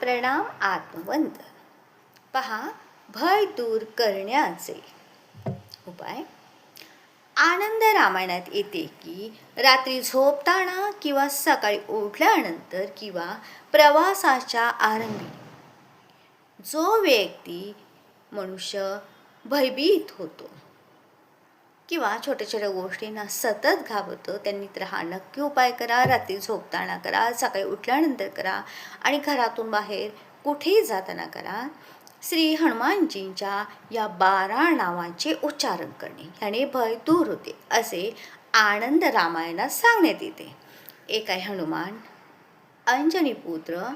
प्रणाम आत्मवंदन. पहा, भय दूर करण्याचे उपाय. आनंद रामायणात येते की रात्री झोपताना किंवा सकाळी उठल्यानंतर किंवा प्रवासाच्या आरंभी जो व्यक्ती मनुष्य भयभीत होतो किंवा छोट्या छोट्या गोष्टींना सतत घाबरतो त्यांनी तर हा नक्की उपाय करा. रात्री झोपताना करा, सकाळी उठल्यानंतर करा आणि घरातून बाहेर कुठेही जाताना करा. श्री हनुमानजींच्या या 12 नावांचे उच्चारण करणे याने भय दूर होते असे आनंद रामायणात सांगण्यात येते. एक आहे हनुमान, अंजनीपुत्र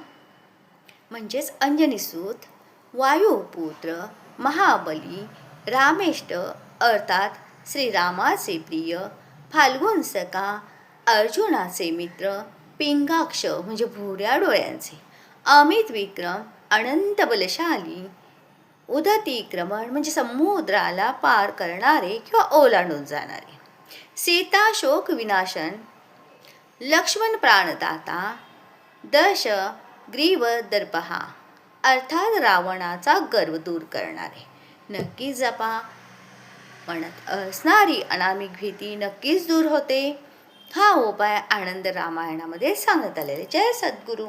म्हणजेच अंजनीसूत, वायुपुत्र, महाबली, रामेष्ट अर्थात श्रीरामाचे प्रिय, फाल्गुन सखा, अर्जुनाचे मित्र, पिंगाक्ष म्हणजे भोऱ्या डोळ्यांचे, अमित विक्रम, अनंत बलशाली, उदतीक्रमण म्हणजे समुद्राला पार करणारे किंवा ओलांडून जाणारे, सीता शोक विनाशन, लक्ष्मण प्राणदाता, दश ग्रीव दर्पहा अर्थात रावणाचा गर्व दूर करणारे. नक्की जपा. मनात असणारी अनामिक भीती नक्कीच दूर होते. हा उपाय आनंद रामायणामध्ये सांगण्यात आलेले. जय सद्गुरू.